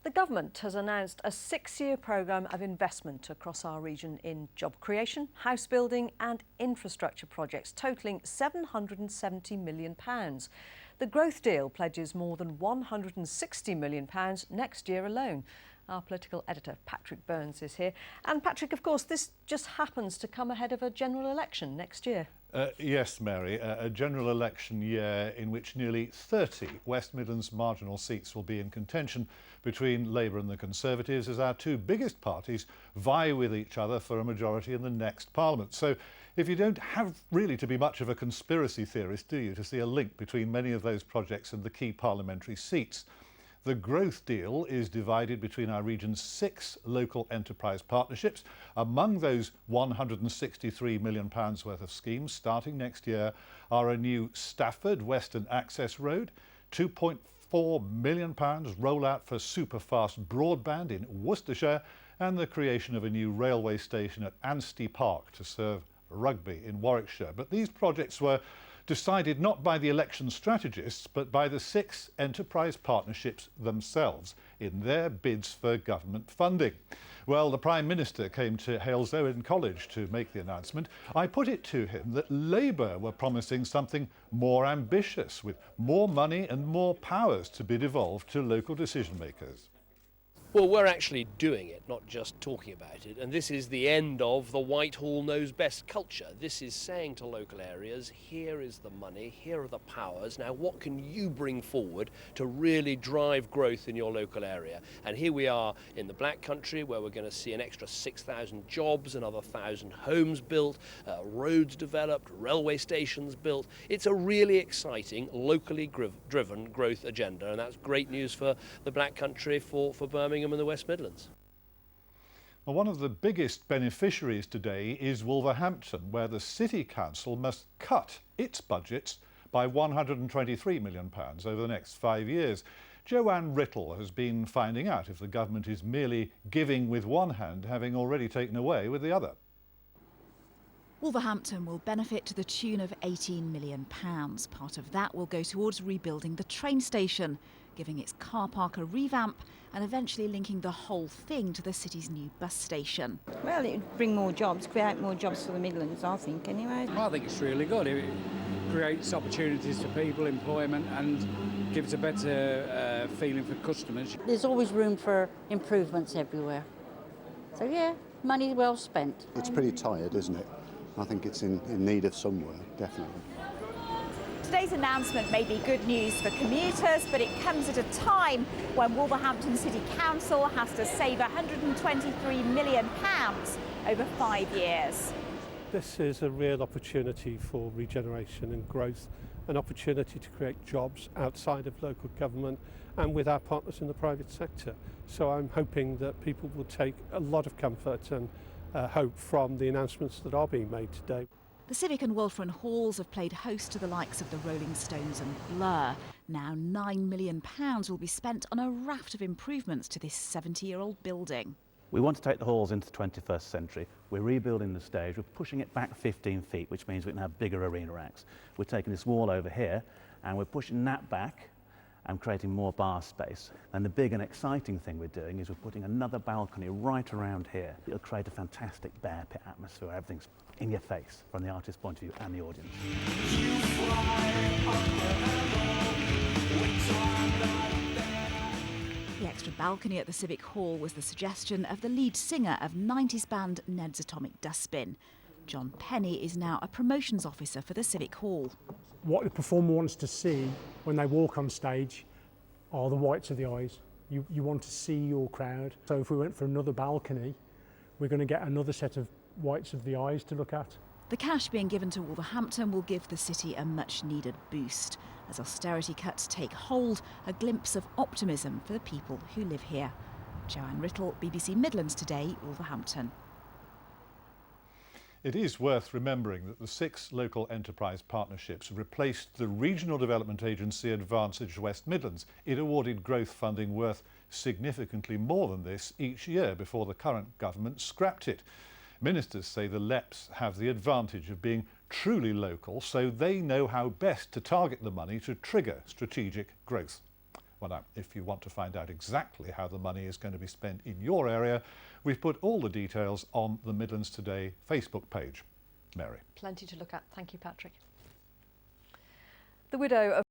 The government has announced a 6-year programme of investment across our region in job creation, house building and infrastructure projects totalling £770 million. The growth deal pledges more than £160 million next year alone. Our political editor, Patrick Burns, is here. And Patrick, of course, this just happens to come ahead of a general election next year. Yes, Mary, a general election year in which nearly 30 West Midlands marginal seats will be in contention between Labour and the Conservatives as our two biggest parties vie with each other for a majority in the next Parliament. So if you don't have really to be much of a conspiracy theorist, do you, to see a link between many of those projects and the key parliamentary seats? The growth deal is divided between our region's 6 local enterprise partnerships. Among those £163 million worth of schemes starting next year are a new Stafford Western Access Road, £2.4 million rollout for superfast broadband in Worcestershire, and the creation of a new railway station at Anstey Park to serve Rugby in Warwickshire. But these projects were decided not by the election strategists but by the 6 enterprise partnerships themselves in their bids for government funding. Well, the Prime Minister came to Halesowen College to make the announcement. I put it to him that Labour were promising something more ambitious, with more money and more powers to be devolved to local decision makers. Well, we're actually doing it, not just talking about it. And this is the end of the Whitehall knows best culture. This is saying to local areas, here is the money, here are the powers. Now, what can you bring forward to really drive growth in your local area? And here we are in the Black Country, where we're going to see an extra 6,000 jobs, another 1,000 homes built, roads developed, railway stations built. It's a really exciting, locally driven growth agenda. And that's great news for the Black Country, for Birmingham and the West Midlands. Well, one of the biggest beneficiaries today is Wolverhampton, where the City Council must cut its budgets by £123 million over the next 5 years. Joanne Riddle has been finding out if the government is merely giving with one hand, having already taken away with the other. Wolverhampton will benefit to the tune of £18 million. Part of that will go towards rebuilding the train station, giving its car park a revamp and eventually linking the whole thing to the city's new bus station. Well, it would bring more jobs, create more jobs for the Midlands, I think, anyway. I think it's really good. It creates opportunities for people, employment, and gives a better feeling for customers. There's always room for improvements everywhere. So, yeah, money well spent. It's pretty tired, isn't it? I think it's in need of some work, definitely. Today's announcement may be good news for commuters, but it comes at a time when Wolverhampton City Council has to save £123 million over 5 years. This is a real opportunity for regeneration and growth, an opportunity to create jobs outside of local government and with our partners in the private sector. So I'm hoping that people will take a lot of comfort and hope from the announcements that are being made today. The Civic and Wolfram Halls have played host to the likes of the Rolling Stones and Blur. Now £9 million will be spent on a raft of improvements to this 70-year-old building. We want to take the halls into the 21st century. We're rebuilding the stage. We're pushing it back 15 feet, which means we can have bigger arena acts. We're taking this wall over here and we're pushing that back and creating more bar space. And the big and exciting thing we're doing is we're putting another balcony right around here. It'll create a fantastic bear pit atmosphere. Everything's in your face from the artist's point of view and the audience. The extra balcony at the Civic Hall was the suggestion of the lead singer of 90s band Ned's Atomic Dustbin. John Penny is now a promotions officer for the Civic Hall. What the performer wants to see when they walk on stage are the whites of the eyes. You want to see your crowd. So if we went for another balcony, we're going to get another set of whites of the eyes to look at. The cash being given to Wolverhampton will give the city a much-needed boost. As austerity cuts take hold, a glimpse of optimism for the people who live here. Joanne Riddle, BBC Midlands Today, Wolverhampton. It is worth remembering that the 6 local enterprise partnerships replaced the Regional Development Agency Advantage West Midlands. It awarded growth funding worth significantly more than this each year before the current government scrapped it. Ministers say the LEPs have the advantage of being truly local, so they know how best to target the money to trigger strategic growth. Well, now, if you want to find out exactly how the money is going to be spent in your area, we've put all the details on the Midlands Today Facebook page. Mary. Plenty to look at. Thank you, Patrick. The widow of